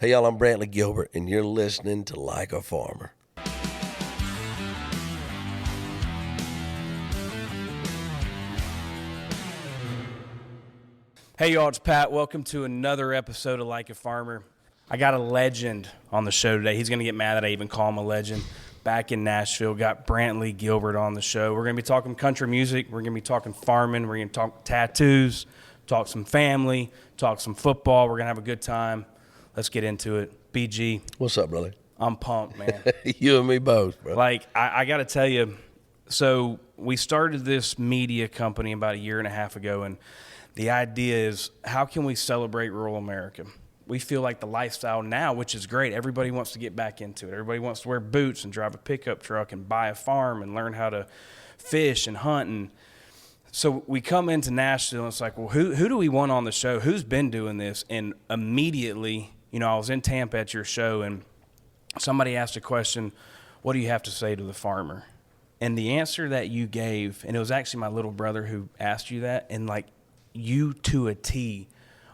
Hey, y'all, I'm Brantley Gilbert, and you're listening to Like a Farmer. Hey, y'all, it's Pat. Welcome to another episode of Like a Farmer. I got a legend on the show today. He's going to get mad that I even call him a legend. Back in Nashville, got Brantley Gilbert on the show. We're going to be talking country music. We're going to be talking farming. We're going to talk tattoos, talk some family, talk some football. We're going to have a good time. Let's get into it. BG. What's up, brother? I'm pumped, man. You and me both, bro. Like, I got to tell you, so we started this media company about a year and a half ago, and the idea is, how can we celebrate rural America? We feel like the lifestyle now, which is great, everybody wants to get back into it. Everybody wants to wear boots and drive a pickup truck and buy a farm and learn how to fish and hunt. And so we come into Nashville, and it's like, well, who do we want on the show? Who's been doing this? And immediately, I was in Tampa at your show, and somebody asked a question, what do you have to say to the farmer? And the answer that you gave, and it was actually my little brother who asked you that, and like, you to a T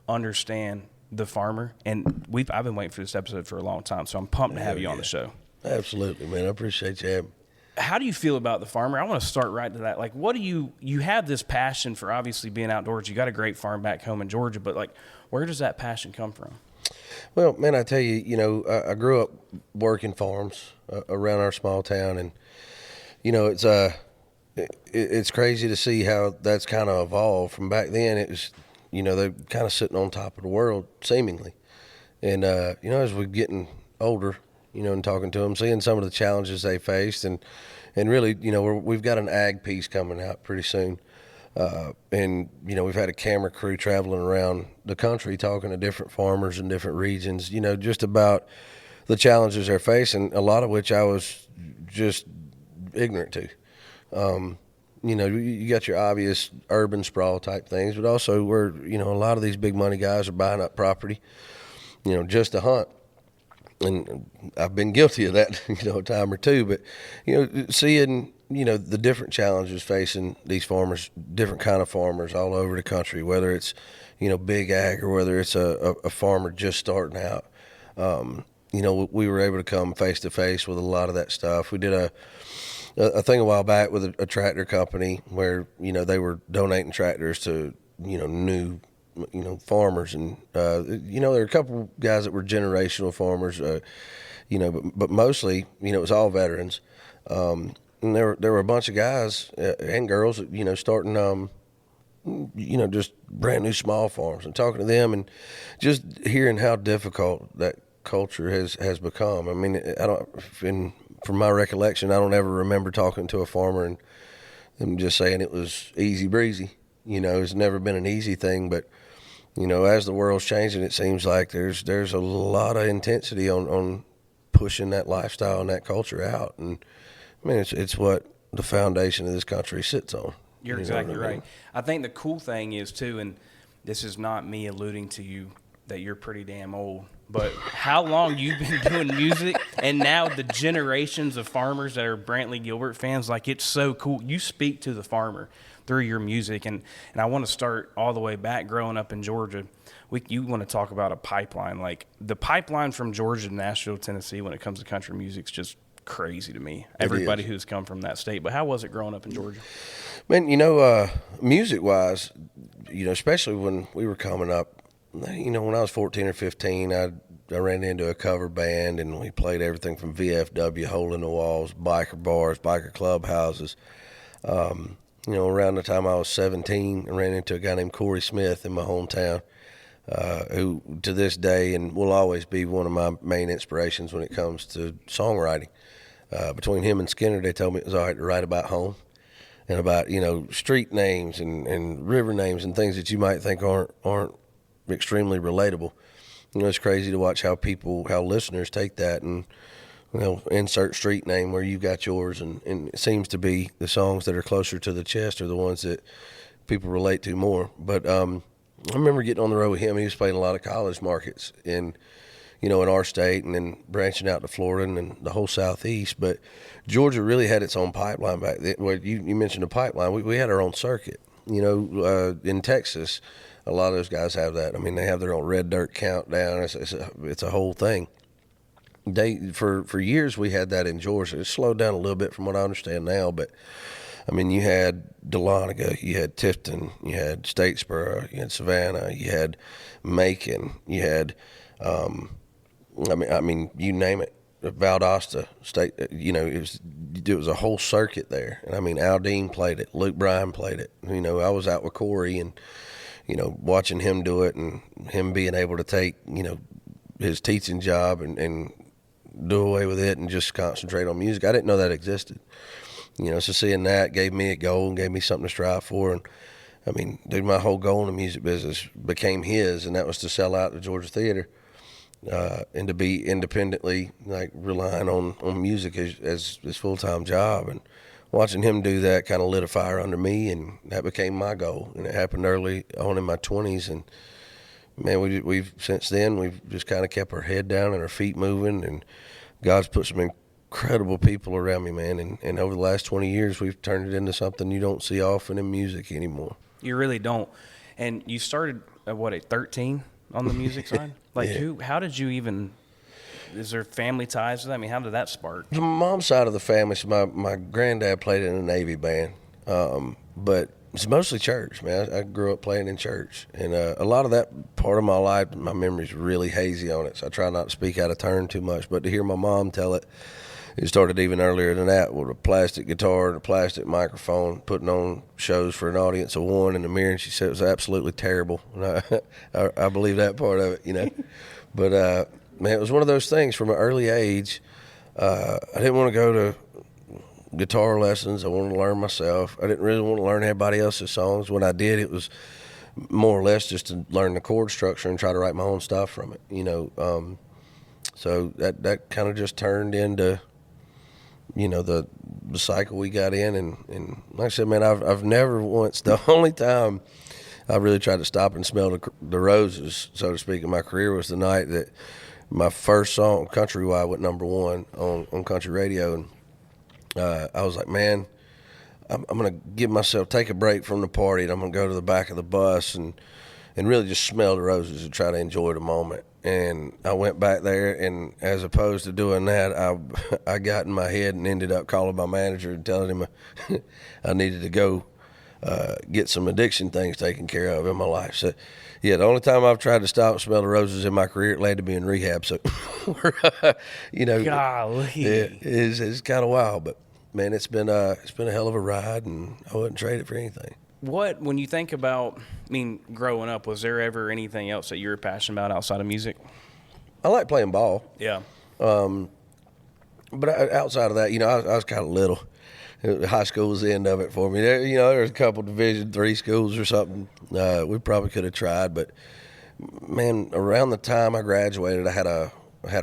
understand the farmer. And I've been waiting for this episode for a long time, so I'm pumped to have you on the show. Absolutely, man. I appreciate you having me. How do you feel about the farmer? I want to start right to that. Like, what do you have this passion for obviously being outdoors. You got a great farm back home in Georgia, but like, where does that passion come from? Well, man, I tell you, I grew up working farms around our small town, and it's crazy to see how that's kind of evolved from back then. It was, they're kind of sitting on top of the world, seemingly. And, as we're getting older, and talking to them, seeing some of the challenges they faced, and really, we've got an ag piece coming out pretty soon. And, we've had a camera crew traveling around the country talking to different farmers in different regions, just about the challenges they're facing, a lot of which I was just ignorant to. You got your obvious urban sprawl type things, but also where, a lot of these big money guys are buying up property, just to hunt. And I've been guilty of that, a time or two, but, seeing, the different challenges facing these farmers, different kind of farmers all over the country, whether it's, big ag or whether it's a farmer just starting out. We were able to come face to face with a lot of that stuff. We did a thing a while back with a tractor company where, they were donating tractors to, new, farmers. And, there were a couple guys that were generational farmers, but mostly, it was all veterans. And there were a bunch of guys and girls that, starting, just brand new small farms, and talking to them and just hearing how difficult that culture has become. I mean, from my recollection, I don't ever remember talking to a farmer and them just saying it was easy breezy. It's never been an easy thing, but as the world's changing, it seems like there's a lot of intensity on pushing that lifestyle and that culture out. And I mean, it's what the foundation of this country sits on. You're exactly right. I think the cool thing is too, and this is not me alluding to you that you're pretty damn old, but how long you've been doing music, and now the generations of farmers that are Brantley Gilbert fans, like, it's so cool. You speak to the farmer through your music, and I want to start all the way back growing up in Georgia. You want to talk about a pipeline. Like, the pipeline from Georgia to Nashville, Tennessee, when it comes to country music, is just crazy to me. Everybody who's come from that state. But how was it growing up in Georgia? Man, music-wise, especially when we were coming up, when I was 14 or 15, I ran into a cover band, and we played everything from VFW, Hole in the Walls, biker bars, biker clubhouses. Around the time I was 17, I ran into a guy named Corey Smith in my hometown, who to this day and will always be one of my main inspirations when it comes to songwriting. Between him and Skinner, they told me it was all right to write about home and about, street names and river names and things that you might think aren't extremely relatable. It's crazy to watch how listeners take that and, insert street name where you got yours. And it seems to be the songs that are closer to the chest are the ones that people relate to more. But I remember getting on the road with him. He was playing a lot of college markets in our state, and then branching out to Florida and then the whole Southeast. But Georgia really had its own pipeline back then. Well, you mentioned a pipeline. We had our own circuit. In Texas, A lot of those guys have that. I mean, they have their own red dirt countdown. It's a whole thing. For years we had that in Georgia. It slowed down a little bit from what I understand now, but I mean, you had Dahlonega, you had Tifton, you had Statesboro, you had Savannah, you had Macon, you had, I mean, you name it, Valdosta State. You know, it was a whole circuit there, and I mean, Aldine played it, Luke Bryan played it. You know, I was out with Corey, and you know, watching him do it, and him being able to take, you know, his teaching job and do away with it and just concentrate on music. I didn't know that existed. You know, so seeing that gave me a goal and gave me something to strive for. And I mean, dude, my whole goal in the music business became his, and that was to sell out the Georgia Theater and to be independently, like, relying on music as his full-time job. And watching him do that kind of lit a fire under me, and that became my goal. And it happened early on in my 20s. And man, we've since then we've just kind of kept our head down and our feet moving, and God's put some incredible people around me, man. And over the last 20 years, we've turned it into something you don't see often in music anymore. You really don't. And you started at 13 on the music side? Like, yeah. how did you even? Is there family ties to that? I mean, how did that spark? From my mom's side of the family, so my granddad played in a Navy band, but it's mostly church, man. I grew up playing in church, and a lot of that part of my life, my memory's really hazy on it, so I try not to speak out of turn too much. But to hear my mom tell it, it started even earlier than that, with a plastic guitar and a plastic microphone, putting on shows for an audience of one in the mirror, and she said it was absolutely terrible. And I believe that part of it, you know. But, man, it was one of those things from an early age. I didn't want to go to guitar lessons. I wanted to learn myself. I didn't really want to learn everybody else's songs. When I did, it was more or less just to learn the chord structure and try to write my own stuff from it, you know. So that kind of just turned into, you know, the cycle we got in. And like I said, man, I've never once, the only time I really tried to stop and smell the roses, so to speak, in my career was the night that my first song, Countrywide, went number one on country radio. And I was like, man, I'm going to take a break from the party, and I'm going to go to the back of the bus and really just smell the roses and try to enjoy the moment. And I went back there, and as opposed to doing that, I got in my head and ended up calling my manager and telling him I needed to go get some addiction things taken care of in my life. So, yeah, the only time I've tried to stop and smell the roses in my career, it led to me in rehab. So, you know, Golly. Yeah, it's kind of wild, but man, it's been a hell of a ride, and I wouldn't trade it for anything. When you think about, I mean, growing up, was there ever anything else that you were passionate about outside of music? I like playing ball. Yeah. But outside of that, you know, I was kind of little. High school was the end of it for me. There, you know, there was a couple Division III schools or something. We probably could have tried, but man, around the time I graduated, I had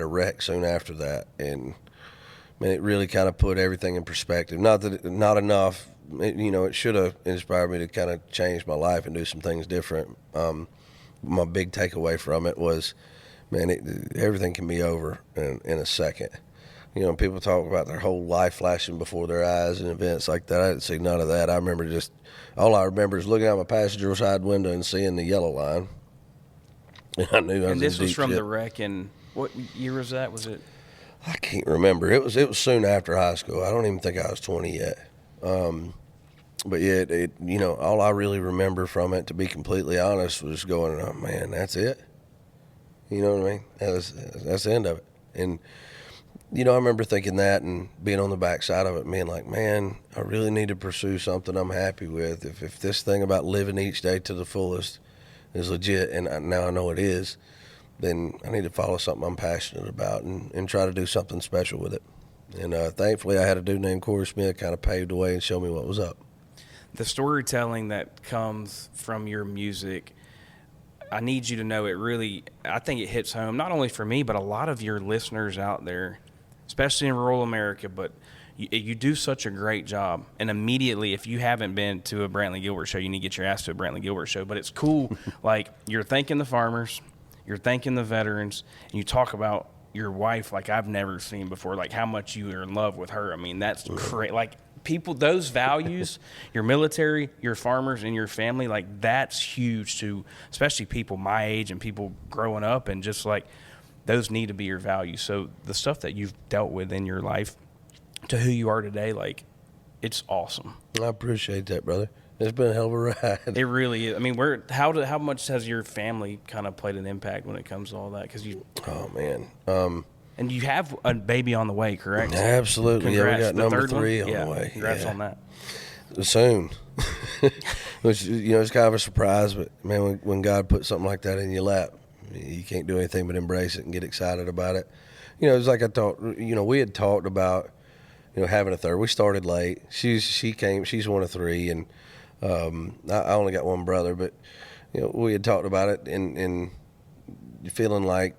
a wreck soon after that, and man, it really kind of put everything in perspective. Not enough. You know, it should have inspired me to kind of change my life and do some things different. My big takeaway from it was, man, everything can be over in a second. You know, people talk about their whole life flashing before their eyes and events like that. I didn't see none of that. I remember all I remember is looking out my passenger side window and seeing the yellow line. And I knew I was And this in was deep from shit. the wreck, and what year was that? Was it? I can't remember. It was soon after high school. I don't even think I was 20 yet. But yeah, it you know, all I really remember from it, to be completely honest, was going, oh man, that's it. You know what I mean? That's the end of it. And you know, I remember thinking that and being on the backside of it, being like, man, I really need to pursue something I'm happy with. If this thing about living each day to the fullest is legit, and now I know it is, then I need to follow something I'm passionate about and try to do something special with it. And thankfully, I had a dude named Corey Smith kind of paved the way and showed me what was up. The storytelling that comes from your music, I need you to know I think it hits home, not only for me, but a lot of your listeners out there, especially in rural America, but you do such a great job. And immediately, if you haven't been to a Brantley Gilbert show, you need to get your ass to a Brantley Gilbert show. But it's cool. Like, you're thanking the farmers, you're thanking the veterans, and you talk about your wife like I've never seen before, like how much you are in love with her. I mean, that's great. Like, people, those values, your military, your farmers, and your family, like that's huge to especially people my age and people growing up, and just like those need to be your values. So the stuff that you've dealt with in your life to who you are today, like it's awesome. I appreciate that, brother. It's been a hell of a ride. It really is. I mean, how much has your family kind of played an impact when it comes to all that? Because Oh man. And you have a baby on the way, correct? Absolutely. Congrats. Yeah, we got The number third one? 3 on Yeah. the way. Congrats on that. Soon. Which, it's kind of a surprise, but man, when God puts something like that in your lap, you can't do anything but embrace it and get excited about it. It's like I thought. We had talked about having a third. We started late. She's one of 3, and I only got one brother, but we had talked about it and feeling like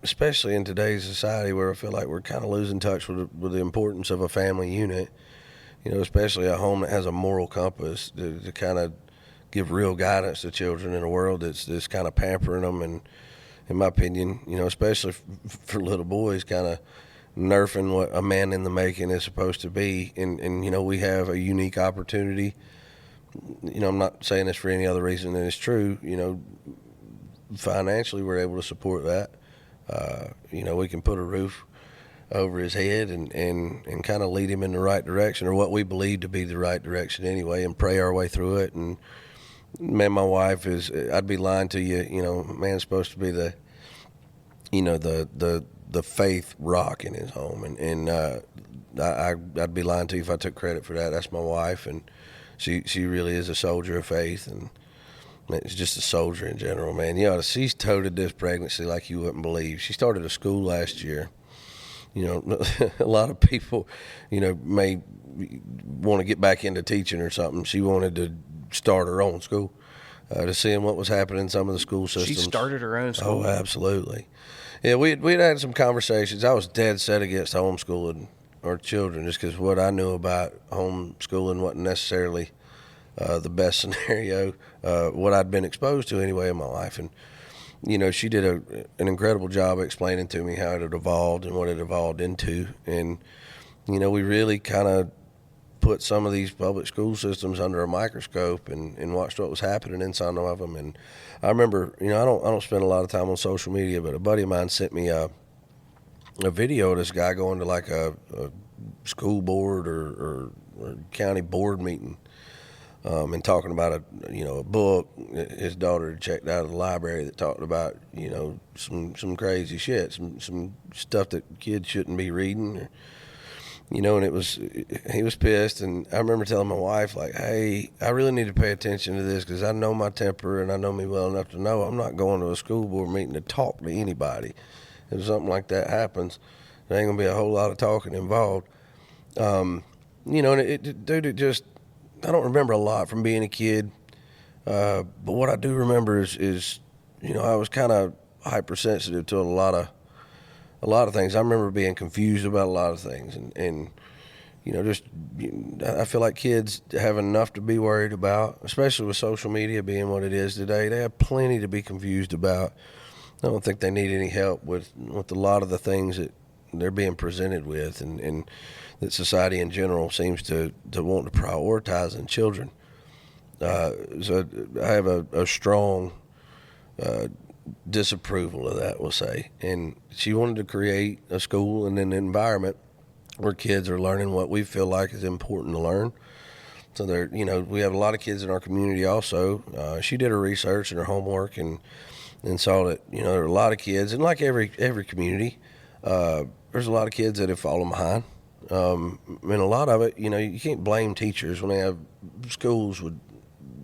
especially in today's society where I feel like we're kind of losing touch with the importance of a family unit, especially a home that has a moral compass to kind of give real guidance to children in a world that's kind of pampering them, and in my opinion, especially for little boys, kind of nerfing what a man in the making is supposed to be. And we have a unique opportunity. I'm not saying this for any other reason than it's true. Financially, we're able to support that. We can put a roof over his head and kind of lead him in the right direction, or what we believe to be the right direction anyway, and pray our way through it. And man, my wife I'd be lying to you, man's supposed to be the faith rock in his home. And I'd be lying to you if I took credit for that. That's my wife, and she really is a soldier of faith, and it's just a soldier in general, man. She's toted this pregnancy like you wouldn't believe. She started a school last year. A lot of people, may want to get back into teaching or something. She wanted to start her own school, to seeing what was happening in some of the school systems. She started her own school? Oh, absolutely. Yeah, we'd had some conversations. I was dead set against homeschooling our children just because what I knew about homeschooling wasn't necessarily the best scenario, what I'd been exposed to anyway in my life. And, she did an incredible job explaining to me how it had evolved and what it evolved into. And, we really kind of put some of these public school systems under a microscope and watched what was happening in some of them. And I remember, I don't spend a lot of time on social media, but a buddy of mine sent me a video of this guy going to like a school board or county board meeting, and talking about a book his daughter had checked out of the library that talked about some crazy shit, some stuff that kids shouldn't be reading, or, and he was pissed. And I remember telling my wife, like, hey, I really need to pay attention to this because I know my temper and I know me well enough to know I'm not going to a school board meeting to talk to anybody. If something like that happens, there ain't gonna be a whole lot of talking involved. And it just, I don't remember a lot from being a kid, but what I do remember is I was kind of hypersensitive to a lot of things. I remember being confused about a lot of things, and I feel like kids have enough to be worried about, especially with social media being what it is today. They have plenty to be confused about. I don't think they need any help with a lot of the things that they're being presented with, and that society in general seems to want to prioritize in children. So I have a strong disapproval of that, we'll say. And she wanted to create a school and an environment where kids are learning what we feel like is important to learn. So we have a lot of kids in our community also. She did her research and her homework and saw that, there are a lot of kids, and like every community, there's a lot of kids that have fallen behind. And a lot of it, you can't blame teachers when they have schools with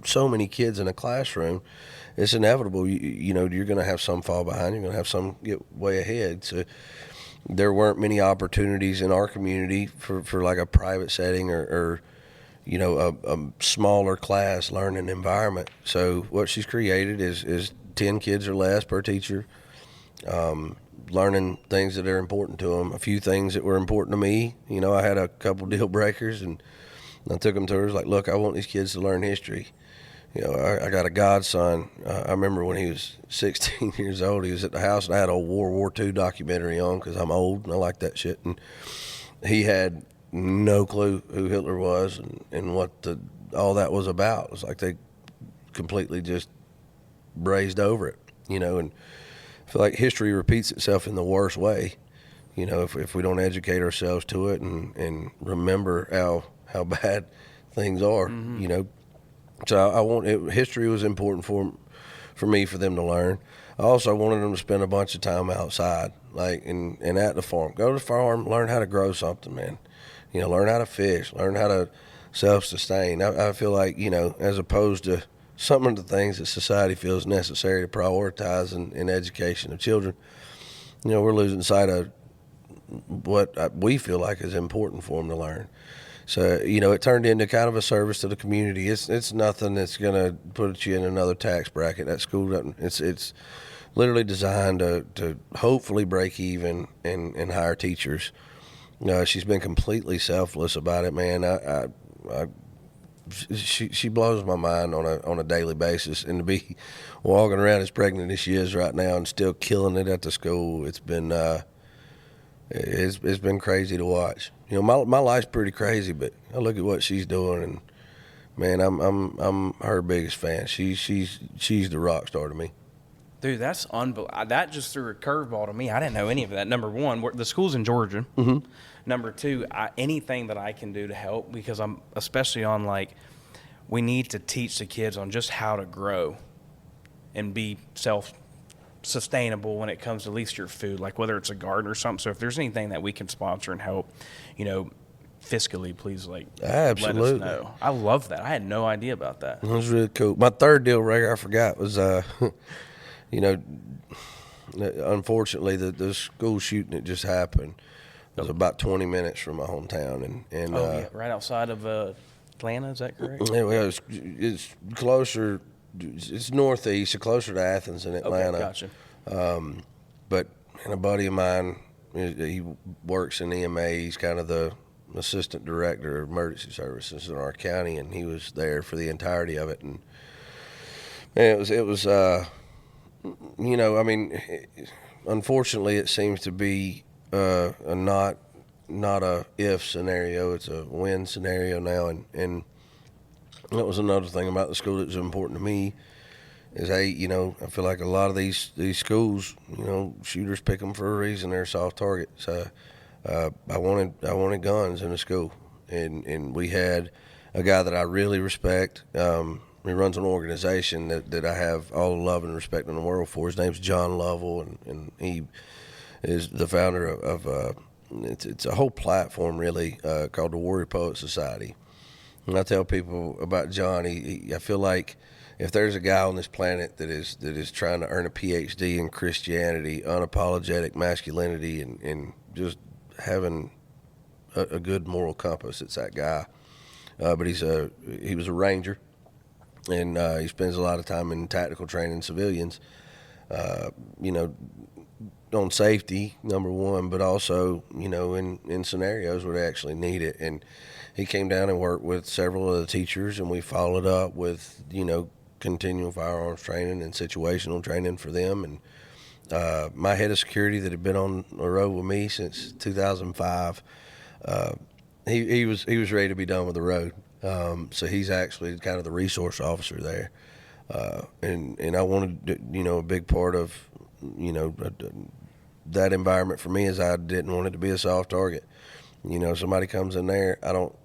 so many kids in a classroom. It's inevitable. You're going to have some fall behind. You're going to have some get way ahead. So there weren't many opportunities in our community for like a private setting or a smaller class learning environment. So what she's created is 10 kids or less per teacher, learning things that are important to them. A few things that were important to me. I had a couple deal breakers, and I took them to her. I was like, look, I want these kids to learn history. I got a godson. I remember when he was 16 years old, he was at the house, and I had a World War II documentary on because I'm old and I like that shit. And he had no clue who Hitler was and what all that was about. It was like they completely just brazed over it, and I feel like history repeats itself in the worst way, if we don't educate ourselves to it and remember how bad things are, So history was important for me, for them to learn. I also wanted them to spend a bunch of time outside, like and at the farm. Go to the farm, learn how to grow something, man. Learn how to fish, learn how to self-sustain. I feel like, as opposed to some of the things that society feels necessary to prioritize in education of children, we're losing sight of what we feel like is important for them to learn. So, it turned into kind of a service to the community. It's nothing that's going to put you in another tax bracket. That school doesn't. It's literally designed to hopefully break even and hire teachers. She's been completely selfless about it, man. She blows my mind on a daily basis, and to be walking around as pregnant as she is right now and still killing it at the school, it's been crazy to watch. My life's pretty crazy, but I look at what she's doing, and man, I'm her biggest fan. She's the rock star to me. Dude, that's unbelievable. That just threw a curveball to me. I didn't know any of that. Number one, the school's in Georgia. Mm-hmm. Number two, anything that I can do to help, because I'm especially on we need to teach the kids on just how to grow and be self-sustainable when it comes to at least your food, like whether it's a garden or something. So if there's anything that we can sponsor and help, fiscally, please Absolutely. let us know. I love that. I had no idea about that. It was really cool. My third deal breaker I forgot was unfortunately, the school shooting that just happened was about 20 minutes from my hometown, and right outside of Atlanta. Is that correct? It's closer. It's northeast, so closer to Athens than Atlanta. Okay, gotcha. But a buddy of mine, he works in EMA. He's kind of the assistant director of emergency services in our county, and he was there for the entirety of it. And man, it was. Unfortunately, it seems to be not a if scenario. It's a when scenario now, and that was another thing about the school that was important to me. Is I feel like a lot of these schools, shooters pick them for a reason. They're a soft target. So I wanted guns in the school, and we had a guy that I really respect. He runs an organization that I have all the love and respect in the world for. His name's John Lovell, and he is the founder of it's a whole platform really called the Warrior Poet Society. And I tell people about John. I feel like if there's a guy on this planet that is trying to earn a PhD in Christianity, unapologetic masculinity, and just having a good moral compass, it's that guy. But he was a Ranger. And he spends a lot of time in tactical training civilians, on safety, number one, but also, in scenarios where they actually need it. And he came down and worked with several of the teachers, and we followed up with, continual firearms training and situational training for them. And my head of security that had been on the road with me since 2005, he was ready to be done with the road. So he's actually kind of the resource officer there. And I wanted, a big part of, that environment for me is I didn't want it to be a soft target. Somebody comes in there, I don't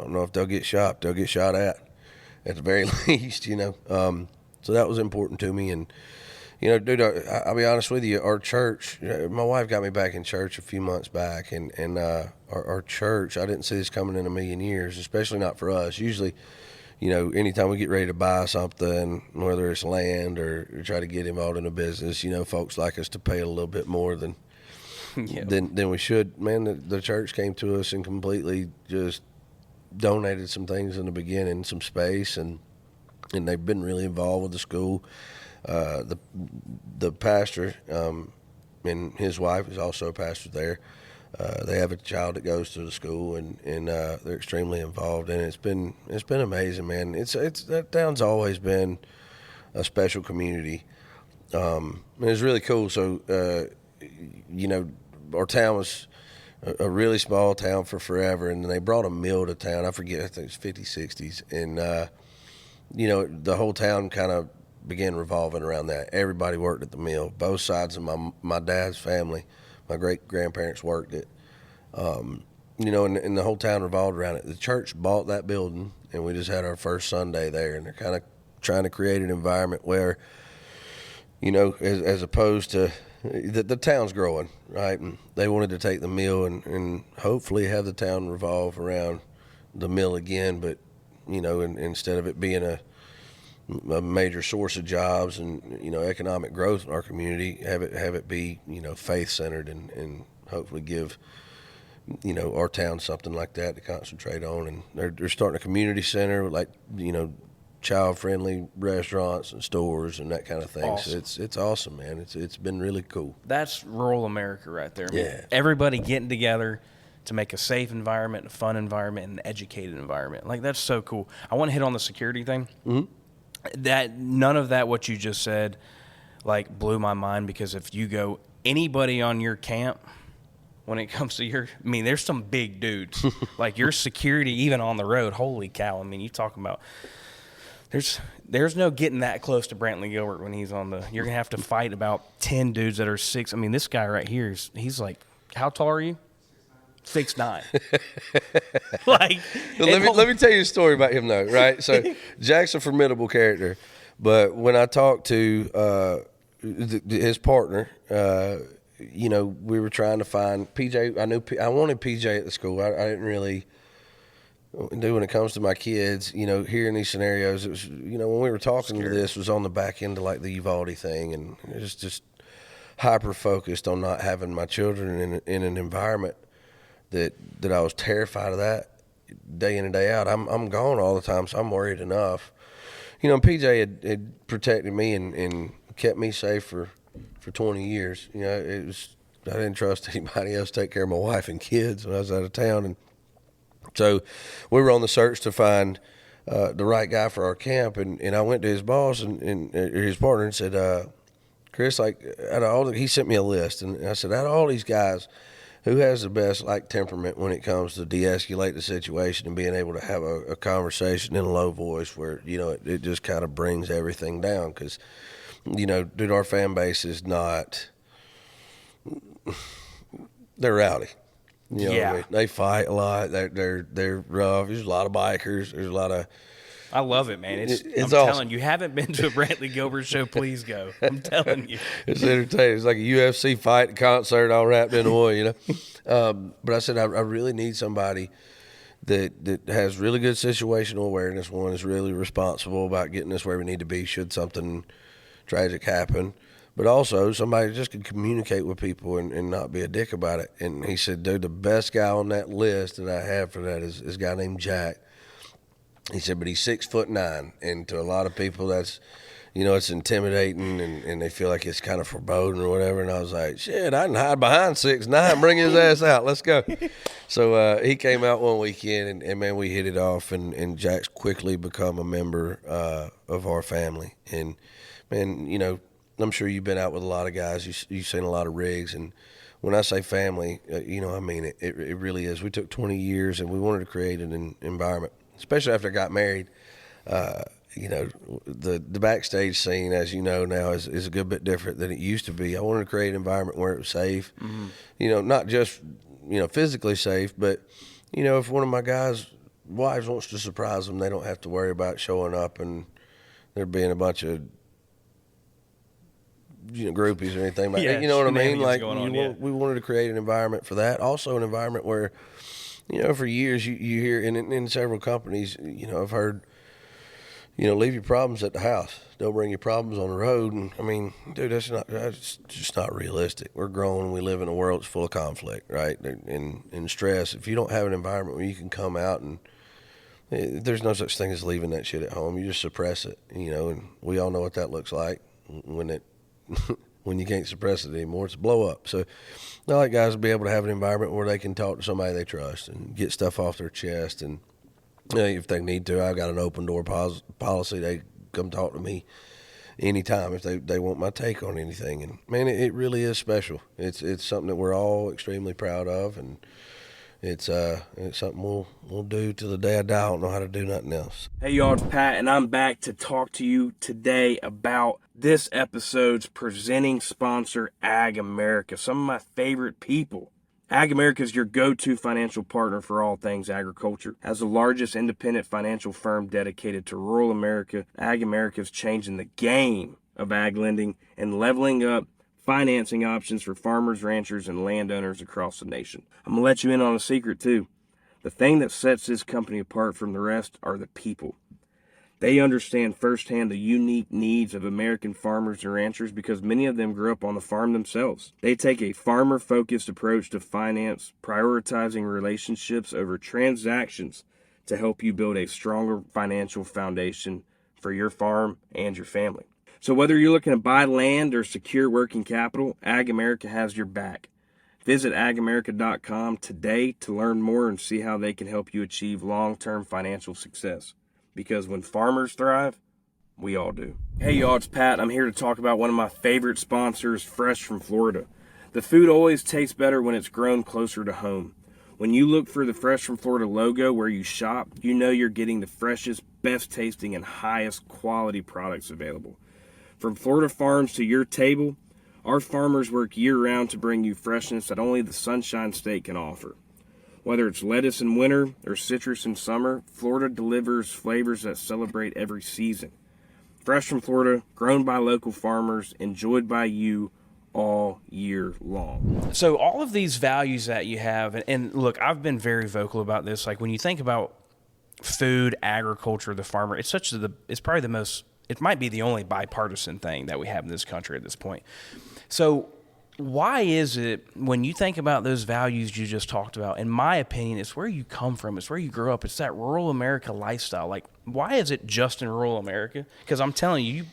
know if they'll get shot. They'll get shot at the very least, So that was important to me. And, dude, I'll be honest with you, our church, my wife got me back in church a few months back, and our church, I didn't see this coming in a million years, especially not for us. Usually, anytime we get ready to buy something, whether it's land or try to get involved in a business, folks like us to pay a little bit more than we should. Man, the church came to us and completely just donated some things in the beginning, some space, and they've been really involved with the school. The pastor and his wife is also a pastor there. They have a child that goes to the school, and they're extremely involved, and it's been amazing, man. That town's always been a special community. And it's really cool. So our town was a really small town for forever, and then they brought a mill to town. I forget, I think it was 50s, 60s, and the whole town kind of began revolving around that. Everybody worked at the mill. Both sides of my dad's family, my great grandparents worked it. And the whole town revolved around it. The church bought that building, and we just had our first Sunday there. And they're kind of trying to create an environment where, as opposed to the town's growing, right? And they wanted to take the mill and hopefully have the town revolve around the mill again, but instead of it being a major source of jobs and economic growth in our community, have it be faith centered and hopefully give our town something like that to concentrate on. And they're starting a community center with child friendly restaurants and stores and that kind of thing. Awesome. So it's awesome, man. It's been really cool. That's rural America right there, man. Yeah. Everybody getting together to make a safe environment, a fun environment, and an educated environment. Like, that's so cool. I want to hit on the security thing. Mm-hmm. That none of that what you just said blew my mind, because if you go anybody on your camp, when it comes to there's some big dudes. Like, your security even on the road, holy cow. You talking about there's no getting that close to Brantley Gilbert when he's on you're going to have to fight about 10 dudes that are 6. This guy right here he's like, how tall are you? 6'9". Let me tell you a story about him though, right? So Jack's a formidable character, but when I talked to his partner, we were trying to find PJ. I wanted PJ at the school. I didn't really do when it comes to my kids. Hearing these scenarios, it was when we were talking to this was on the back end of the Uvalde thing, and it was just hyper focused on not having my children in an environment that I was terrified of that day in and day out. I'm gone all the time, so I'm worried enough. PJ had protected me and kept me safe for 20 years. I didn't trust anybody else to take care of my wife and kids when I was out of town, and so we were on the search to find the right guy for our camp, and I went to his boss and his partner and said, Chris, out of all he sent me a list, and I said, out of all these guys, who has the best temperament when it comes to de-escalate the situation and being able to have a conversation in a low voice where it just kind of brings everything down? Because dude, our fan base is not, they're rowdy. What I mean? They fight a lot. They're rough. There's a lot of bikers. There's a lot of. I love it, man. I'm awesome. telling you, haven't been to a Brantley Gilbert show, please go. I'm telling you. It's entertaining. It's like a UFC fight concert all wrapped in one, But I said, I really need somebody that has really good situational awareness. One is really responsible about getting us where we need to be should something tragic happen. But also somebody just can communicate with people and not be a dick about it. And he said, dude, the best guy on that list that I have for that is a guy named Jack. He said, but he's 6'9", and to a lot of people that's, it's intimidating and they feel like it's kind of foreboding or whatever. And I was like, shit, I can hide behind 6'9", bring his ass out, let's go. So he came out one weekend and man, we hit it off, and Jack's quickly become a member of our family. And man, I'm sure you've been out with a lot of guys. You've seen a lot of rigs, and when I say family, I mean it. It really is. We took 20 years, and we wanted to create an environment, especially after I got married. The backstage scene, as you know now, is a good bit different than it used to be. I wanted to create an environment where it was safe, not just physically safe, but if one of my guys' wives wants to surprise them, they don't have to worry about showing up and there being a bunch of groupies or anything like that. You know what I mean? We wanted to create an environment for that. Also an environment where, for years you hear in several companies, I've heard, leave your problems at the house. Don't bring your problems on the road. And I mean, dude, that's just not realistic. We're grown. We live in a world that's full of conflict, right? And stress. If you don't have an environment where you can come out and there's no such thing as leaving that shit at home. You just suppress it, and we all know what that looks like when you can't suppress it anymore. It's a blow up. So I like guys to be able to have an environment where they can talk to somebody they trust and get stuff off their chest. And if they need to, I've got an open door policy. They come talk to me anytime if they want my take on anything. And man, it really is special. It's something that we're all extremely proud of, and it's something we'll do till the day I die. I don't know how to do nothing else. Hey y'all, it's Pat, and I'm back to talk to you today about this episode's presenting sponsor, Ag America. Some of my favorite people. Ag America is your go-to financial partner for all things agriculture. As the largest independent financial firm dedicated to rural America, Ag America is changing the game of ag lending and leveling up financing options for farmers, ranchers, and landowners across the nation. I'm going to let you in on a secret too. The thing that sets this company apart from the rest are the people. They understand firsthand the unique needs of American farmers and ranchers because many of them grew up on the farm themselves. They take a farmer-focused approach to finance, prioritizing relationships over transactions to help you build a stronger financial foundation for your farm and your family. So whether you're looking to buy land or secure working capital, Ag America has your back. Visit agamerica.com today to learn more and see how they can help you achieve long-term financial success. Because when farmers thrive, we all do. Hey y'all, it's Pat. I'm here to talk about one of my favorite sponsors, Fresh from Florida. The food always tastes better when it's grown closer to home. When you look for the Fresh from Florida logo where you shop, you know you're getting the freshest, best tasting, and highest quality products available. From Florida farms to your table, our farmers work year-round to bring you freshness that only the Sunshine State can offer. Whether it's lettuce in winter or citrus in summer, Florida delivers flavors that celebrate every season. Fresh from Florida, grown by local farmers, enjoyed by you all year long. So all of these values that you have, and look, I've been very vocal about this. Like when you think about food, agriculture, the farmer, it's probably the most, it might be the only bipartisan thing that we have in this country at this point. So why is it when you think about those values you just talked about, in my opinion, it's where you come from, it's where you grew up, it's that rural America lifestyle. Like, why is it just in rural America? Because I'm telling you,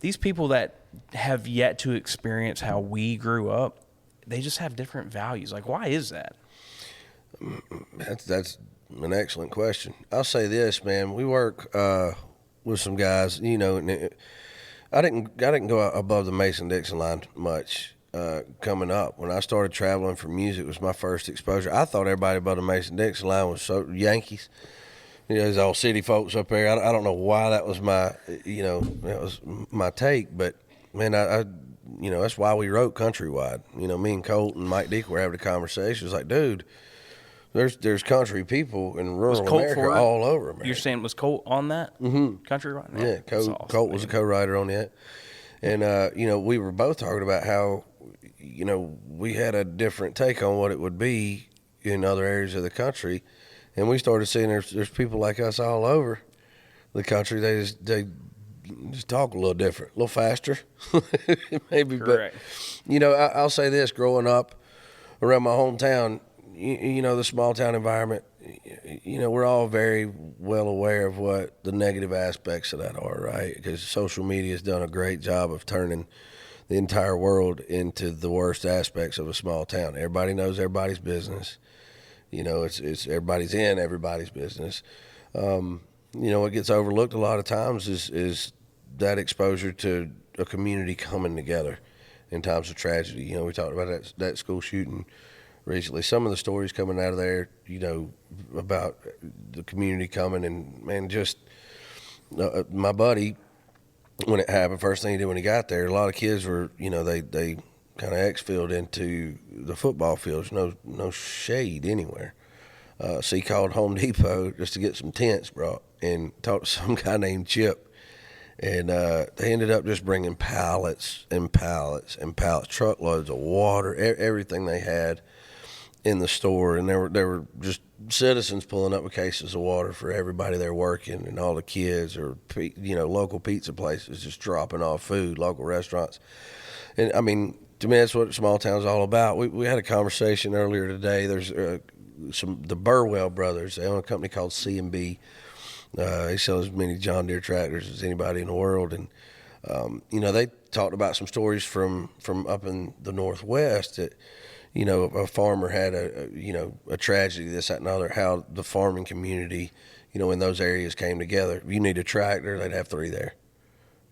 these people that have yet to experience how we grew up, they just have different values. Like, why is that? That's an excellent question. I'll say this, man. We work with some guys, you know, and I didn't go above the Mason-Dixon line much. Coming up, when I started traveling for music, was my first exposure. I thought everybody above the Mason-Dixon line was so Yankees. You know, there's all city folks up there. I don't know why that was that was my take, but man, I that's why we wrote Countrywide. You know, me and Colt and Mike Deek were having a conversation. It was like, dude, there's country people in rural America all over America. You're saying was Colt on that? Mm-hmm. Countrywide? Yeah, Colt was a co-writer on that. And, we were both talking about how, we had a different take on what it would be in other areas of the country. And we started seeing there's people like us all over the country. They just talk a little different, a little faster, maybe. Correct. But, I'll say this, growing up around my hometown, the small town environment, we're all very well aware of what the negative aspects of that are, right? Because social media has done a great job of turning the entire world into the worst aspects of a small town. Everybody knows everybody's business. It's everybody's in everybody's business. What gets overlooked a lot of times is that exposure to a community coming together in times of tragedy. We talked about that school shooting recently. Some of the stories coming out of there, about the community coming, and man, just my buddy, when it happened, first thing he did when he got there, a lot of kids were, they kind of exfilled into the football fields. No shade anywhere. So he called Home Depot just to get some tents brought and talked to some guy named Chip. And they ended up just bringing pallets and pallets and pallets, truckloads of water, everything they had in the store. And there were just citizens pulling up with cases of water for everybody there working, and all the kids, or local pizza places just dropping off food, local restaurants. And I mean, to me, that's what small town's all about. We had a conversation earlier today. There's the Burwell brothers. They own a company called C&B. They sell as many John Deere tractors as anybody in the world. And, they talked about some stories from up in the Northwest that, a farmer had a tragedy, this, that, and other, how the farming community, in those areas came together. If you need a tractor, they'd have 3 there.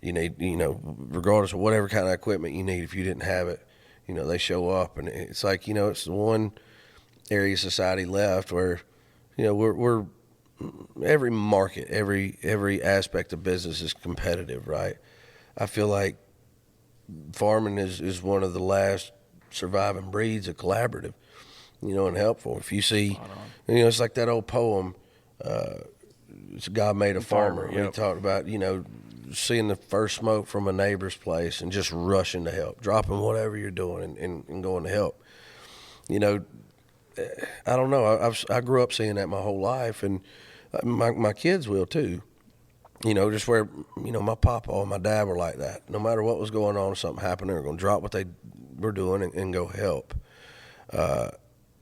You need, regardless of whatever kind of equipment you need, if you didn't have it, they show up. And it's like, it's the one area of society left where, we're every market, every aspect of business is competitive, right? I feel like farming is one of the last surviving breeds of collaborative, and helpful. If you see, it's like that old poem, it's God Made a Farmer. Yep. We talked about, seeing the first smoke from a neighbor's place and just rushing to help, dropping whatever you're doing and going to help. I don't know. I grew up seeing that my whole life, and my kids will too. Just where, my papa and my dad were like that. No matter what was going on, something happened, they were going to drop what they were doing and go help.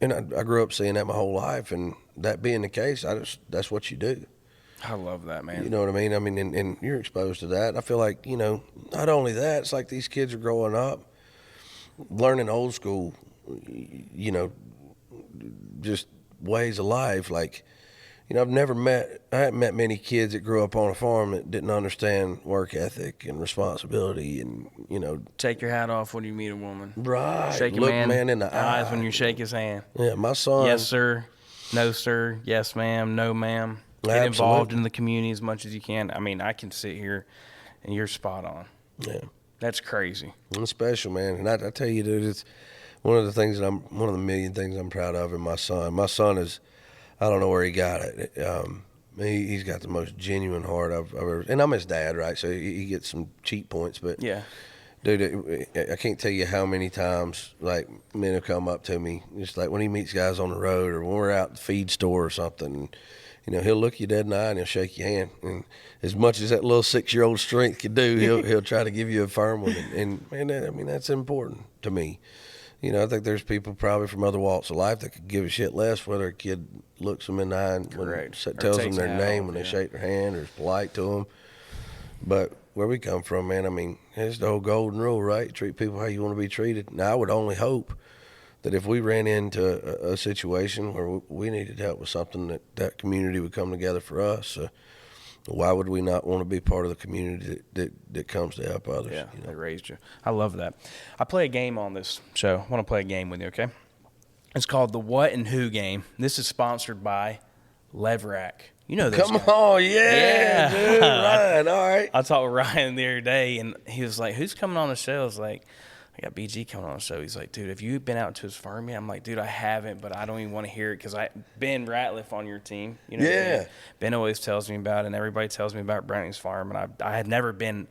And I grew up seeing that my whole life, and that being the case, that's what you do. I love that, man. You know what I mean? And you're exposed to that. I feel like, not only that, it's like these kids are growing up, learning old school, just ways of life. Like, I haven't met many kids that grew up on a farm that didn't understand work ethic and responsibility and, Take your hat off when you meet a woman. Right. Shake a Look man in the eye. eyes when you shake his hand. Yeah, my son. Yes, sir. No, sir. Yes, ma'am. No, ma'am. Get Absolutely. involved in the community as much as you can. I mean, I can sit here and you're spot on. Yeah. That's crazy. It's special, man. And I tell you, dude, it's one of the million things I'm proud of in my son. My son is, I don't know where he got it. He's got the most genuine heart I've ever, and I'm his dad, right? So he gets some cheat points, but Yeah. dude, I can't tell you how many times, like, men have come up to me, just like when he meets guys on the road or when we're out at the feed store or something, he'll look you dead in the eye and he'll shake your hand. And as much as that little 6-year-old strength can do, he'll try to give you a firm one. And man, that's important to me. I think there's people probably from other walks of life that could give a shit less whether a kid looks them in the eye and tells them their name when they shake their hand or is polite to them. But where we come from, man, it's the whole golden rule, right? You treat people how you want to be treated. Now, I would only hope that if we ran into a situation where we needed help with something, that community would come together for us. Why would we not want to be part of the community that comes to help others? Yeah, they raised you. I love that. I play a game on this show. I want to play a game with you, okay? It's called the What and Who game. This is sponsored by Leverack. You know this Come guy. on, yeah, dude, Ryan, all right. I talked with Ryan the other day, and he was like, who's coming on the show? I was like, I got BG coming on the show. He's like, dude, have you been out to his farm yet? I'm like, dude, I haven't, but I don't even want to hear it because Ben Ratliff on your team. Yeah. Ben always tells me about it, and everybody tells me about Brantley's farm, and I had never been,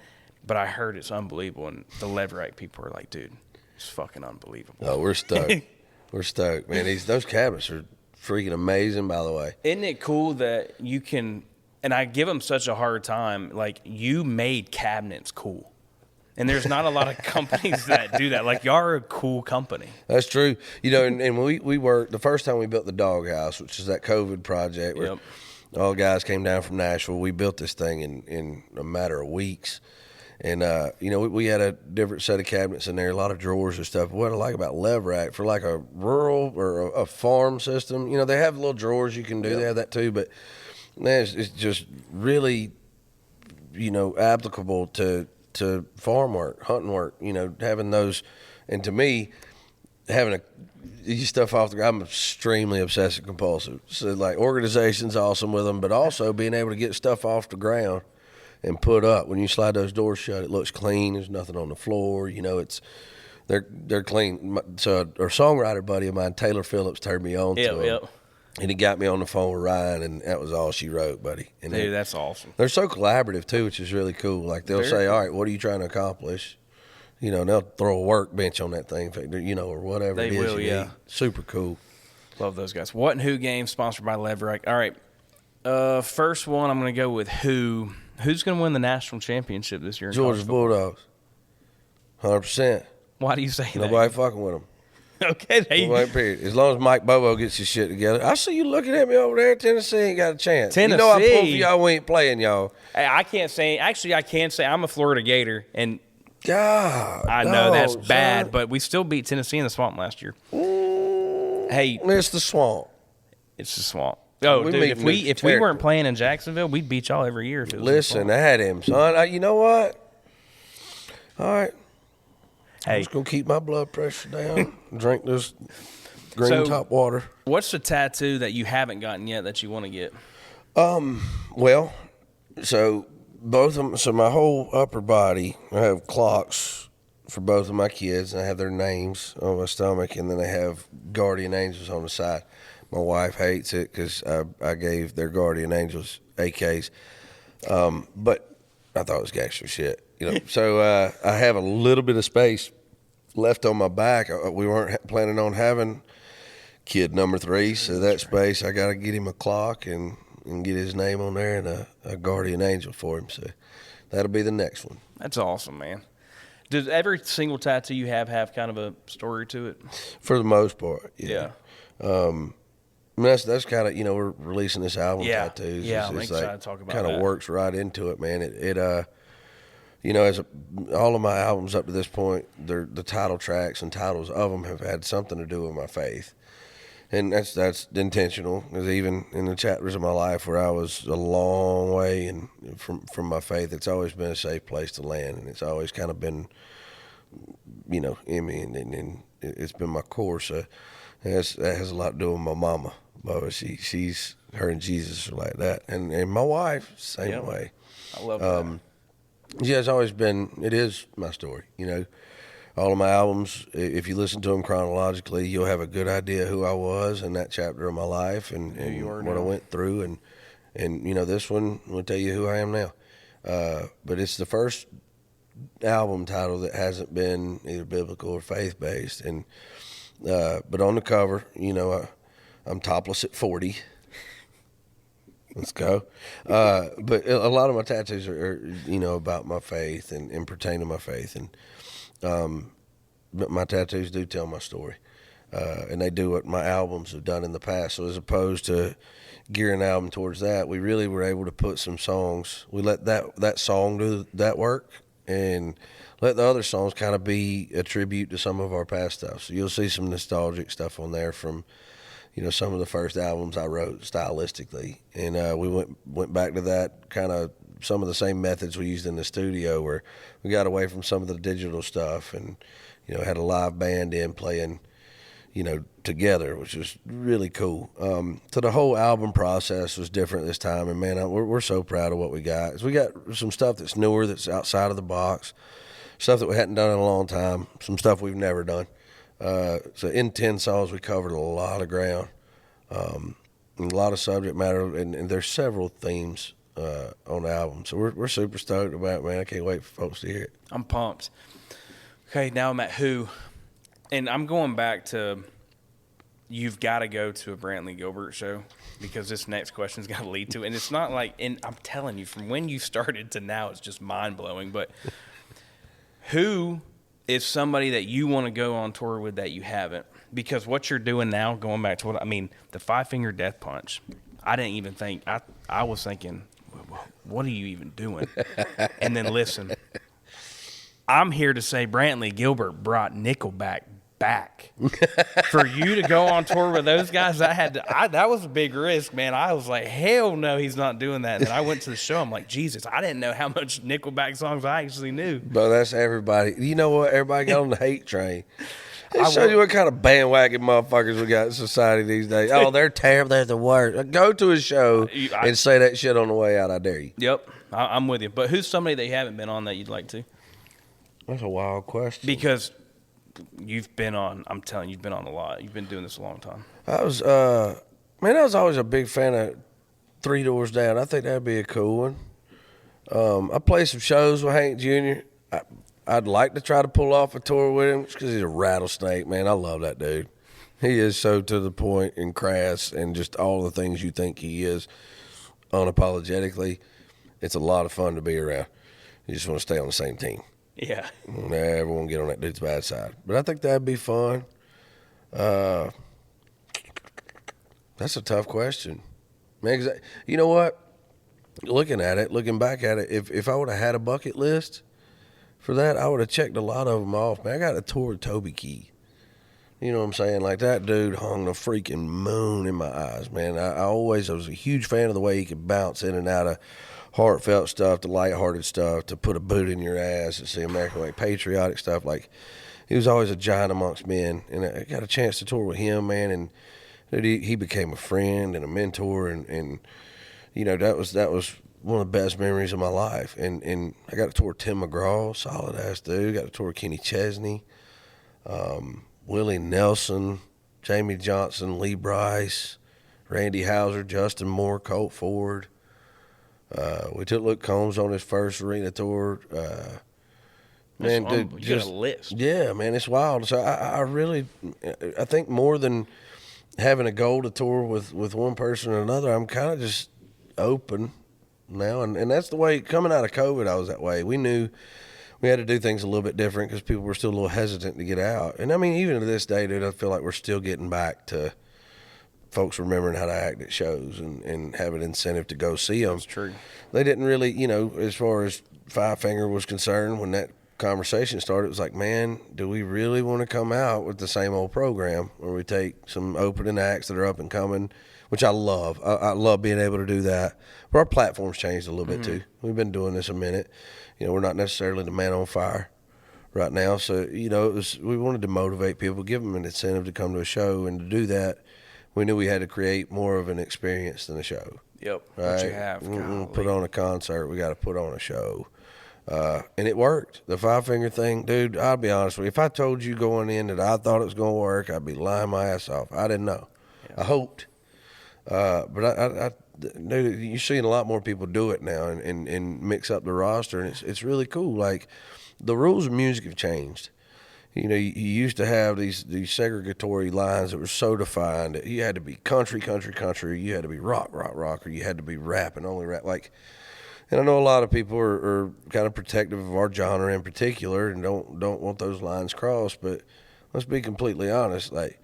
but I heard it's unbelievable, and the Leverack people are like, dude, it's fucking unbelievable. Oh, we're stoked. We're stoked, man. Those cabinets are freaking amazing, by the way. Isn't it cool that you can, and I give them such a hard time, like, you made cabinets cool. And there's not a lot of companies that do that. Like, y'all are a cool company. That's true. And we worked, the first time we built the doghouse, which is that COVID project where all the guys came down from Nashville. We built this thing in a matter of weeks. And, we had a different set of cabinets in there, a lot of drawers and stuff. What I like about Leverack, for like a rural or a farm system, they have little drawers you can do. They have that too. But, man, it's just really, applicable to farm work, hunting work, having those. And to me, having these stuff off the ground, I'm extremely obsessive compulsive. So, like, organization's awesome with them, but also being able to get stuff off the ground and put up. When you slide those doors shut, it looks clean. There's nothing on the floor. They're clean. So our songwriter buddy of mine, Taylor Phillips, turned me on to him. And he got me on the phone with Ryan, and that was all she wrote, buddy. And dude, that's awesome. They're so collaborative, too, which is really cool. Like, they'll say, all right, what are you trying to accomplish? And they'll throw a workbench on that thing, or whatever they it is will, you need. Super cool. Love those guys. What and Who game, sponsored by Leverack. All right. First one, I'm going to go with who. Who's going to win the national championship this year? Georgia Bulldogs. 100%. Why do you say that? Nobody fucking with them. Okay, period. As long as Mike Bobo gets his shit together. I see you looking at me over there. Tennessee ain't got a chance. Tennessee. I pulled for y'all. We ain't playing y'all. Hey, I can't say. Actually, I can say I'm a Florida Gator, and God, I know that's bad, but we still beat Tennessee in the Swamp last year. Hey, it's the Swamp. It's the Swamp. Oh, dude, if we weren't playing in Jacksonville, we'd beat y'all every year. If it was Listen, I had him, son. You know what? All right. I'm Hey, just going to keep my blood pressure down, drink this green So- top water. what's the tattoo that you haven't gotten yet that you want to get? Well, so both of them, so my whole upper body, I have clocks for both of my kids, and I have their names on my stomach, and then I have guardian angels on the side. My wife hates it because I gave their guardian angels AKs, but I thought it was gangster shit, So I have a little bit of space left on my back. We weren't planning on having kid number 3, so that space I got to get him a clock and get his name on there and a guardian angel for him. So that'll be the next one. That's awesome, man. Does every single tattoo you have kind of a story to it? For the most part, yeah. I mean, that's kind of, we're releasing this album, Tattoos. Yeah, I'm excited to talk about kind of that. works right into it, man. As all of my albums up to this point, the title tracks and titles of them have had something to do with my faith. And that's intentional, because even in the chapters of my life where I was a long way from my faith, it's always been a safe place to land, and it's always kind of been, in me, and it's been my core. So that has a lot to do with my mama. But she's her and Jesus are like that, and my wife same way. I love that. Yeah, it's always been. It is my story, All of my albums, if you listen to them chronologically, you'll have a good idea who I was in that chapter of my life and what I went through. And this one will tell you who I am now. But it's the first album title that hasn't been either biblical or faith-based. And but on the cover, I'm topless at 40. Let's go. But a lot of my tattoos are about my faith and pertain to my faith. And but my tattoos do tell my story, and they do what my albums have done in the past. So as opposed to gearing an album towards that, we really were able to put some songs. We let that song do that work, and let the other songs kind of be a tribute to some of our past stuff. So you'll see some nostalgic stuff on there from some of the first albums I wrote stylistically, and we went back to that kind of some of the same methods we used in the studio, where we got away from some of the digital stuff and had a live band in playing together, which was really cool. So the whole album process was different this time, and man, we're so proud of what we got. So we got some stuff that's newer, that's outside of the box, stuff that we hadn't done in a long time, some stuff we've never done. So in 10 songs, we covered a lot of ground, and a lot of subject matter, and there's several themes on the album. So we're super stoked about it, man. I can't wait for folks to hear it. I'm pumped. Okay, now I'm at Who, and I'm going back to you've got to go to a Brantley Gilbert show, because this next question's got to lead to it. And it's not like, and I'm telling you, from when you started to now, it's just mind-blowing. But who is somebody that you want to go on tour with that you haven't? Because what you're doing now, going back to the 5-finger death punch, I didn't even think, I was thinking, what are you even doing? And then listen, I'm here to say Brantley Gilbert brought Nickelback back. For you to go on tour with those guys, that was a big risk, man. I was like, hell no, he's not doing that. And I went to the show. I'm like, Jesus, I didn't know how much Nickelback songs I actually knew. But that's everybody. You know what? Everybody got on the hate train. It shows you what kind of bandwagon motherfuckers we got in society these days. Oh, they're terrible. They're the worst. Go to a show and say that shit on the way out. I dare you. Yep, I'm with you. But who's somebody that you haven't been on that you'd like to? That's a wild question. Because you've been on, I'm telling you, you've been on a lot. You've been doing this a long time. I was always a big fan of Three Doors Down. I think that'd be a cool one. I played some shows with Hank Jr. I'd like to try to pull off a tour with him, because he's a rattlesnake, man. I love that dude. He is so to the point and crass and just all the things you think he is unapologetically. It's a lot of fun to be around. You just want to stay on the same team. Yeah. Never want to get on that dude's bad side. But I think that'd be fun. That's a tough question. Man, you know what? Looking back at it, if I would have had a bucket list for that, I would have checked a lot of them off. Man, I got a tour with Toby Keith. You know what I'm saying? Like, that dude hung the freaking moon in my eyes, man. I was a huge fan of the way he could bounce in and out of heartfelt stuff, the lighthearted stuff, to put a boot in your ass, to see American way, patriotic stuff. Like, he was always a giant amongst men, and I got a chance to tour with him, man, and dude, he became a friend and a mentor, and you know, that was one of the best memories of my life. And I got to tour with Tim McGraw, solid ass dude. Got to tour with Kenny Chesney, Willie Nelson, Jamie Johnson, Lee Brice, Randy Houser, Justin Moore, Colt Ford. We took Luke Combs on his first arena tour. Man, dude, you got a list. Yeah, man, it's wild. So I really, I think more than having a goal to tour with one person or another, I'm kind of just open now, and that's the way. Coming out of COVID, I was that way. We knew we had to do things a little bit different because people were still a little hesitant to get out. And I mean, even to this day, dude, I feel like we're still getting back to folks remembering how to act at shows and have an incentive to go see them. That's true. They didn't really, you know, as far as Five Finger was concerned, when that conversation started, it was like, man, do we really want to come out with the same old program where we take some opening acts that are up and coming, which I love. I love being able to do that. But our platform's changed a little bit too. We've been doing this a minute. You know, we're not necessarily the man on fire right now. So, you know, we wanted to motivate people, give them an incentive to come to a show. And to do that, we knew we had to create more of an experience than a show. Yep. Right? What you have. Put on a concert. We got to put on a show. And it worked. The Five Finger thing, dude, I'll be honest with you. If I told you going in that I thought it was going to work, I'd be lying my ass off. I didn't know. Yeah. I hoped. But I dude, you're seeing a lot more people do it now and mix up the roster, and it's really cool. Like, the rules of music have changed. You know, you used to have these segregatory lines that were so defined that you had to be country, you had to be rock, or you had to be rap and only rap. Like, and I know a lot of people are kind of protective of our genre in particular and don't want those lines crossed. But let's be completely honest. Like,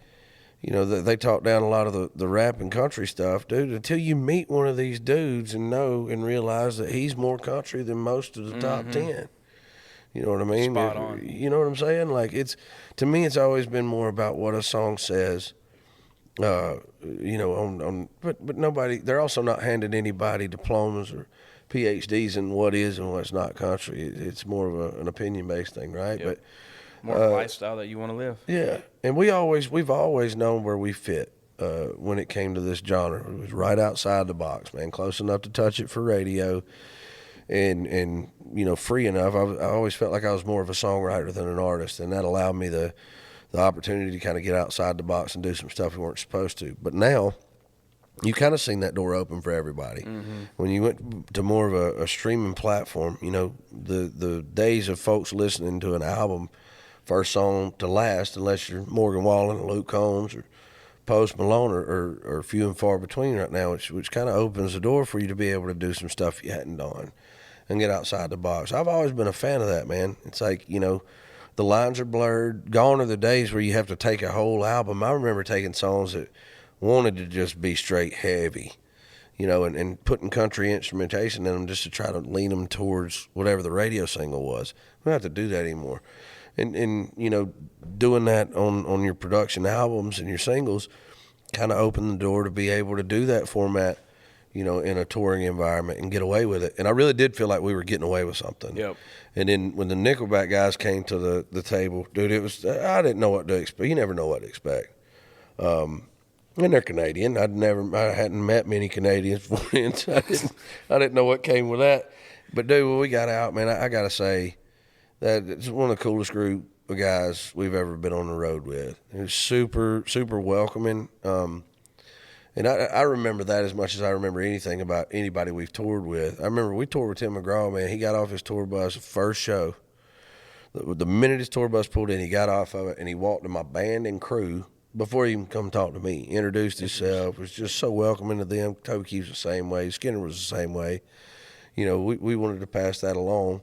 you know, they talk down a lot of the rap and country stuff, dude. Until you meet one of these dudes and know and realize that he's more country than most of the top 10. You know what I mean? Spot on. You know what I'm saying? Like, to me, it's always been more about what a song says. You know, but nobody. They're also not handing anybody diplomas or PhDs in what is and what's not country. It's more of an opinion-based thing, right? Yep. But more of a lifestyle that you want to live. Yeah, and we've always known where we fit when it came to this genre. It was right outside the box, man, close enough to touch it for radio, and you know, free enough. I always felt like I was more of a songwriter than an artist, and that allowed me the opportunity to kind of get outside the box and do some stuff we weren't supposed to. But now, you kind of seen that door open for everybody. When you went to more of a streaming platform, you know, the days of folks listening to an album first song to last, unless you're Morgan Wallen or Luke Combs or Post Malone, are few and far between right now, which kind of opens the door for you to be able to do some stuff you hadn't done and get outside the box. I've always been a fan of that, man. It's like, you know, the lines are blurred. Gone are the days where you have to take a whole album. I remember taking songs that wanted to just be straight heavy, you know, and putting country instrumentation in them just to try to lean them towards whatever the radio single was. We don't have to do that anymore. And you know, doing that on your production albums and your singles kind of opened the door to be able to do that format, you know, in a touring environment and get away with it. And I really did feel like we were getting away with something. Yep. And then when the Nickelback guys came to the table, dude, I didn't know what to expect. You never know what to expect. And they're Canadian. I hadn't met many Canadians before then, so I didn't know what came with that. But dude, when we got out, man, I gotta say that it's one of the coolest group of guys we've ever been on the road with. It was super, super welcoming. And I remember that as much as I remember anything about anybody we've toured with. I remember we toured with Tim McGraw, man. He got off his tour bus, first show. The minute his tour bus pulled in, he got off of it and he walked to my band and crew before he even come talk to me. Introduced himself, was just so welcoming to them. Toby Keith's the same way. Skinner was the same way. You know, we wanted to pass that along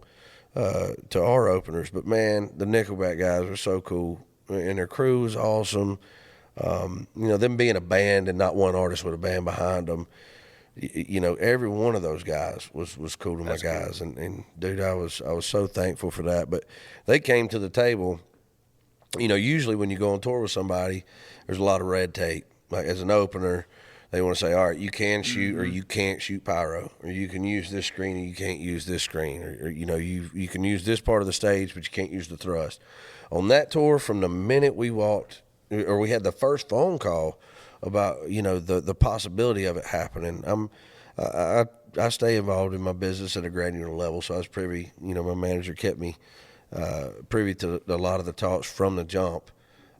to our openers. But, man, the Nickelback guys were so cool, and their crew was awesome. You know, them being a band and not one artist with a band behind them, you know, every one of those guys was cool to my guys. Cool. And dude, I was so thankful for that. But they came to the table. You know, usually when you go on tour with somebody, there's a lot of red tape. Like, as an opener, They want to say, all right, you can shoot or you can't shoot pyro, or you can use this screen and you can't use this screen, or you can use this part of the stage but you can't use the thrust. On that tour, from the minute we walked, or we had the first phone call about the possibility of it happening, I stay involved in my business at a granular level, so I was privy. My manager kept me privy to a lot of the talks from the jump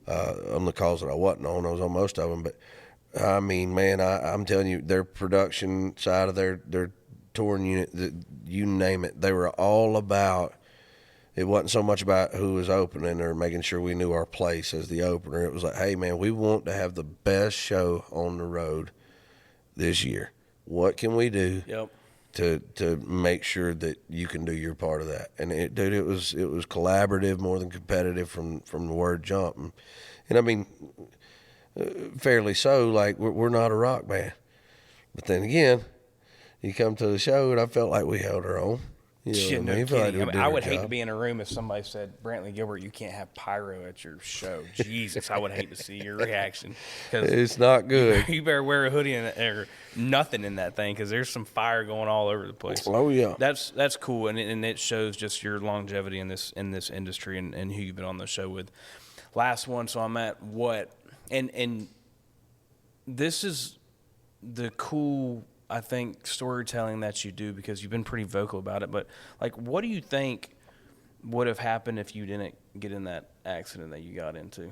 on the calls that I wasn't on. I was on most of them, but I mean, man, I'm telling you, their production side of their touring unit, you name it, they were all about. It wasn't so much about who was opening or making sure we knew our place as the opener. It was like, hey, man, we want to have the best show on the road this year. What can we do to make sure that you can do your part of that? And it was collaborative more than competitive from the word jump. And I mean, fairly so. Like, we're not a rock band, but then again, you come to the show and I felt like we held our own. Shit, no kidding. I would hate to be in a room if somebody said, Brantley Gilbert, you can't have pyro at your show. Jesus, I would hate to see your reaction. It's not good. You better wear a hoodie or nothing in that thing, because there's some fire going all over the place. Oh, yeah. That's cool, and it shows just your longevity in this industry and who you've been on the show with. Last one, so I'm at what? And this is the cool, I think, storytelling that you do, because you've been pretty vocal about it. But, like, what do you think would have happened if you didn't get in that accident that you got into?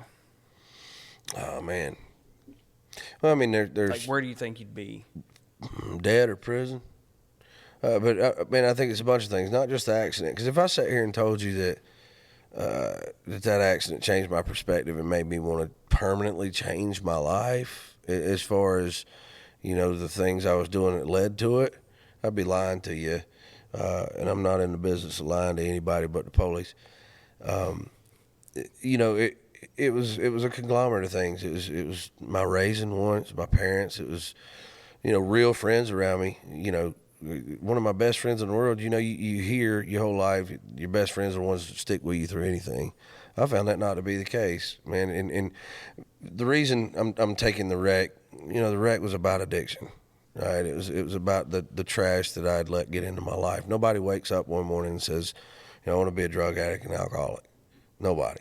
Oh, man. Well, I mean, there's... Like, where do you think you'd be? Dead or prison? But, man, I think it's a bunch of things, not just the accident. Because if I sat here and told you that that accident changed my perspective and made me want to permanently change my life as far as, the things I was doing that led to it, I'd be lying to you. And I'm not in the business of lying to anybody but the police. It was a conglomerate of things. It was my raising once, my parents. It was, real friends around me. One of my best friends in the world. You hear your whole life, your best friends are the ones that stick with you through anything. I found that not to be the case, man. And the reason I'm taking the wreck, the wreck was about addiction. Right? It was about the trash that I'd let get into my life. Nobody wakes up one morning and says, I want to be a drug addict and alcoholic. Nobody.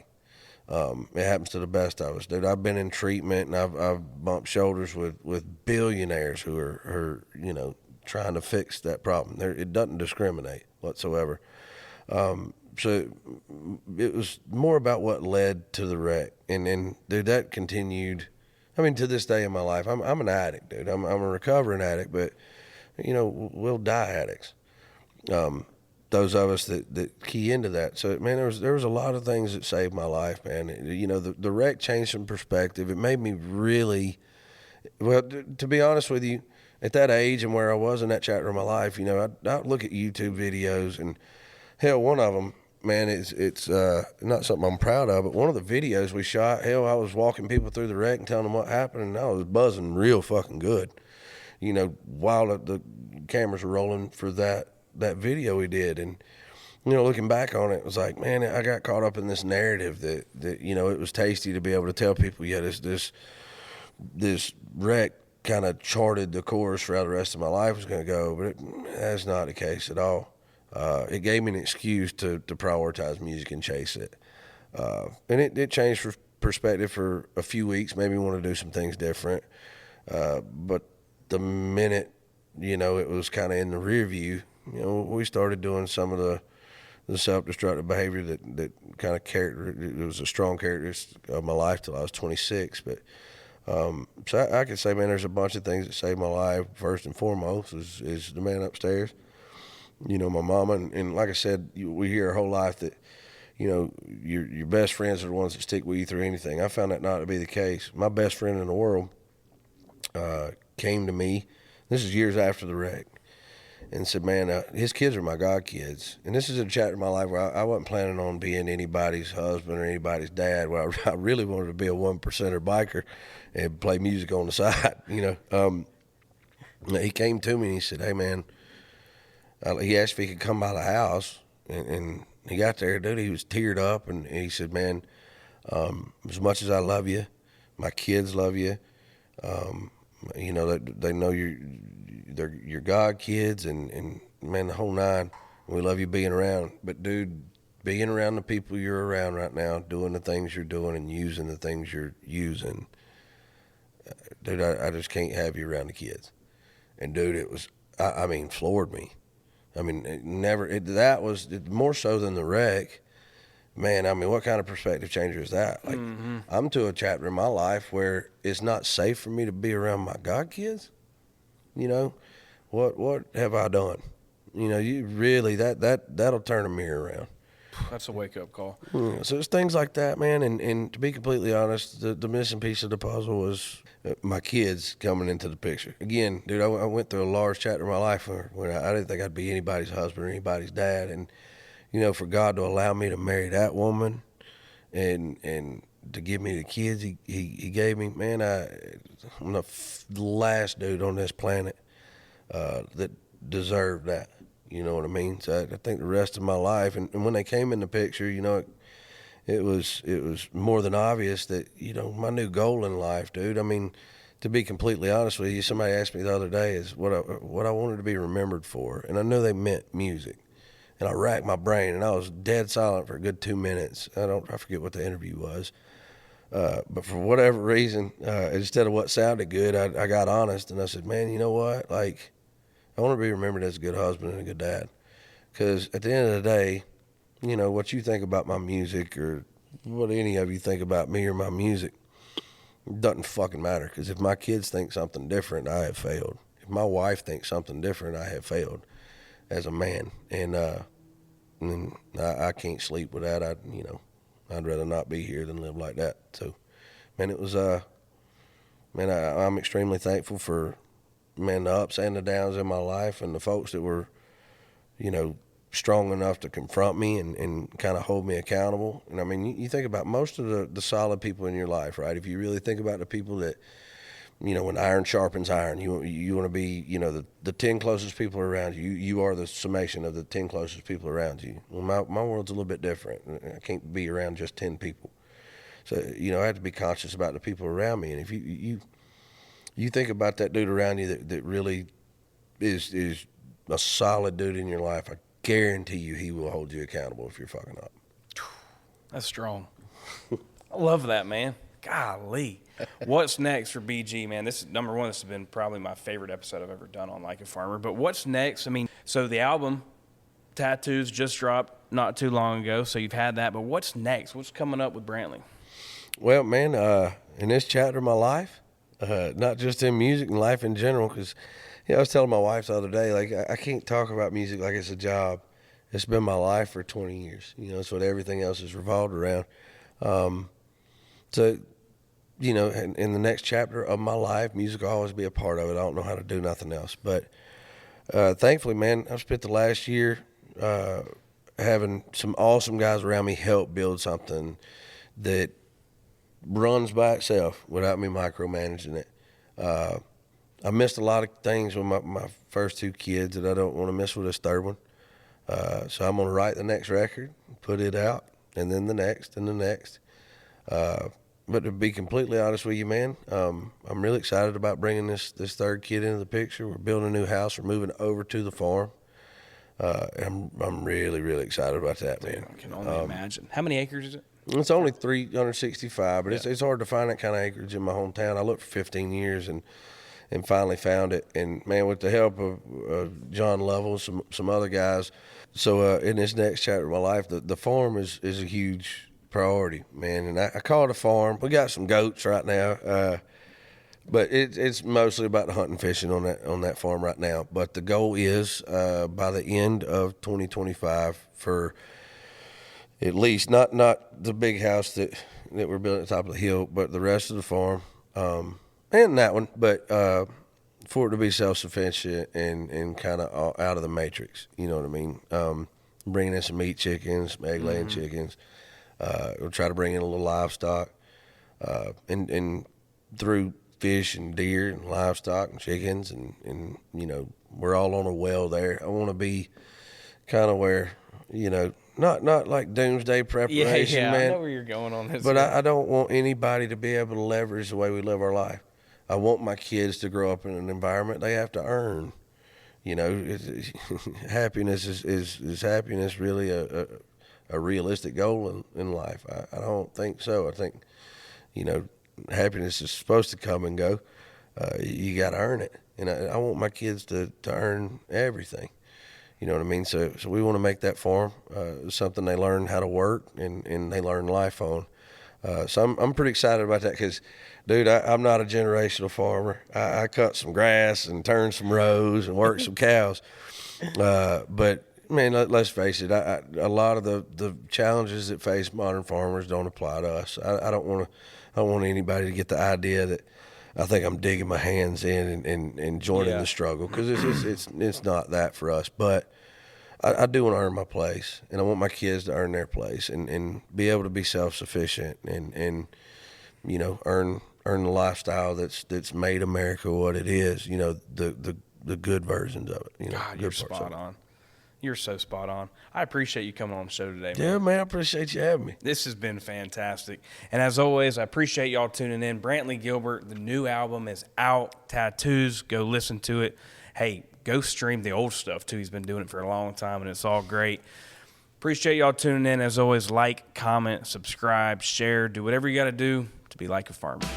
It happens to the best of us, dude. I've been in treatment and I've bumped shoulders with billionaires who are trying to fix that problem. It doesn't discriminate whatsoever. So it was more about what led to the wreck, and dude, that continued. I mean, to this day in my life, I'm an addict, dude. I'm a recovering addict, but we'll die addicts. Those of us that key into that. So, man, there was a lot of things that saved my life, man. The wreck changed some perspective. It made me really, well, to be honest with you, at that age and where I was in that chapter of my life, I'd look at YouTube videos, and hell, one of them, man, it's not something I'm proud of, but one of the videos we shot, hell, I was walking people through the wreck and telling them what happened, and I was buzzing real fucking good, while the cameras were rolling for that video we did. And, looking back on it, it was like, man, I got caught up in this narrative that it was tasty to be able to tell people, yeah, this wreck kind of charted the course for how the rest of my life was going to go, but that's not the case at all. It gave me an excuse to prioritize music and chase it. And it changed perspective for a few weeks, made me want to do some things different. But the minute, it was kind of in the rear view, we started doing some of the self-destructive behavior that kind of it was a strong characteristic of my life till I was 26. But so I could say, man, there's a bunch of things that saved my life. First and foremost is the man upstairs. My mama, and like I said, we hear our whole life that, your best friends are the ones that stick with you through anything. I found that not to be the case. My best friend in the world came to me, this is years after the wreck, and said, man, his kids are my god kids. And this is a chapter in my life where I wasn't planning on being anybody's husband or anybody's dad. Where I really wanted to be a 1%er biker and play music on the side, He came to me and he said, hey, man, he asked if he could come by the house, and he got there, dude, he was teared up, and he said, man, as much as I love you, my kids love you, You know, they know they're your God kids, and man, the whole nine. We love you being around, but dude, being around the people you're around right now, doing the things you're doing and using the things you're using, dude, I just can't have you around the kids. And dude, it was, I mean, floored me. I mean, that was more so than the wreck. Man, I mean, what kind of perspective changer is that? Like, I'm to a chapter in my life where it's not safe for me to be around my God kids. You know, what have I done? You know, you really that'll turn a mirror around. That's a wake up call. Yeah, so it's things like that, man. And to be completely honest, the missing piece of the puzzle was my kids coming into the picture. Again, dude, I went through a large chapter of my life where I didn't think I'd be anybody's husband or anybody's dad, and you know, for God to allow me to marry that woman, and to give me the kids he gave me, man, I'm the last dude on this planet that deserved that. You know what I mean? So I think the rest of my life, and when they came in the picture, you know, it was more than obvious that, you know, my new goal in life, dude. I mean, to be completely honest with you, somebody asked me the other day is what I wanted to be remembered for, and I knew they meant music. And I racked my brain, and I was dead silent for a good 2 minutes. I forget what the interview was. But for whatever reason, instead of what sounded good, I got honest, and I said, man, you know what? Like, I want to be remembered as a good husband and a good dad. Because at the end of the day, you know, what you think about my music or what any of you think about me or my music doesn't fucking matter. Because if my kids think something different, I have failed. If my wife thinks something different, I have failed as a man. And I can't sleep with that. I'd rather not be here than live like that. So, man, it was, I'm extremely thankful for, man, the ups and the downs in my life and the folks that were, you know, strong enough to confront me and kind of hold me accountable. And I mean, you think about most of the solid people in your life, right? If you really think about the people that, you know, when iron sharpens iron, you want to be, you know, the 10 closest people around you. You are the summation of the 10 closest people around you. Well, my world's a little bit different. I can't be around just 10 people. So, you know, I have to be conscious about the people around me. And if you think about that dude around you that really is a solid dude in your life, I guarantee you he will hold you accountable if you're fucking up. That's strong. I love that, man. Golly. What's next for BG, man? This is number one. This has been probably my favorite episode I've ever done on Like a Farmer. But what's next? I mean, so the album, Tattoos, just dropped not too long ago. So you've had that. But what's next? What's coming up with Brantley? Well, man, in this chapter of my life, not just in music and life in general, because, you know, I was telling my wife the other day, like, I can't talk about music like it's a job. It's been my life for 20 years. You know, it's what everything else is revolved around. So, you know, in the next chapter of my life, music will always be a part of it. I don't know how to do nothing else. But thankfully, man, I've spent the last year having some awesome guys around me help build something that runs by itself without me micromanaging it. I missed a lot of things with my first two kids that I don't want to miss with this third one. So I'm going to write the next record, put it out, and then the next and the next. But to be completely honest with you, man, I'm really excited about bringing this third kid into the picture. We're building a new house. We're moving over to the farm. I'm really, really excited about that, man. I can only imagine. How many acres is it? It's only 365, but it's hard to find that kind of acreage in my hometown. I looked for 15 years and finally found it. And, man, with the help of John Lovell, some other guys. So in this next chapter of my life, the farm is a huge priority, man. And I call it a farm. We got some goats right now, but it's mostly about the hunting and fishing on that farm right now. But the goal is by the end of 2025 for at least not the big house that we're building at the top of the hill, but the rest of the farm and that one, but for it to be self-sufficient and kind of out of the matrix, you know what I mean? Bringing in some meat chickens, some egg-laying chickens. We'll try to bring in a little livestock, and through fish and deer and livestock and chickens, and you know, we're all on a well there. I want to be kind of where, you know, not like doomsday preparation, yeah, man. I know where you're going on this. But I don't want anybody to be able to leverage the way we live our life. I want my kids to grow up in an environment they have to earn. You know, happiness is happiness really a realistic goal in life? I don't think so. I think, you know, happiness is supposed to come and go. You got to earn it. And I want my kids to earn everything. You know what I mean? So we want to make that for them something they learn how to work and they learn life on. So I'm pretty excited about that because, dude, I'm not a generational farmer. I cut some grass and turn some rows and work some cows. But, man, let's face it, a lot of the challenges that face modern farmers don't apply to us. I don't want anybody to get the idea that I think I'm digging my hands in and joining the struggle, because it's not that for us. But I do want to earn my place, and I want my kids to earn their place and be able to be self-sufficient and you know, earn the lifestyle that's made America what it is. You know, the good versions of it. You know, God, you're spot on. You're so spot on. I appreciate you coming on the show today, man. Yeah, man, I appreciate you having me. This has been fantastic. And as always, I appreciate y'all tuning in. Brantley Gilbert, the new album is out. Tattoos, go listen to it. Hey, go stream the old stuff, too. He's been doing it for a long time, and it's all great. Appreciate y'all tuning in. As always, like, comment, subscribe, share, do whatever you got to do to be like a farmer.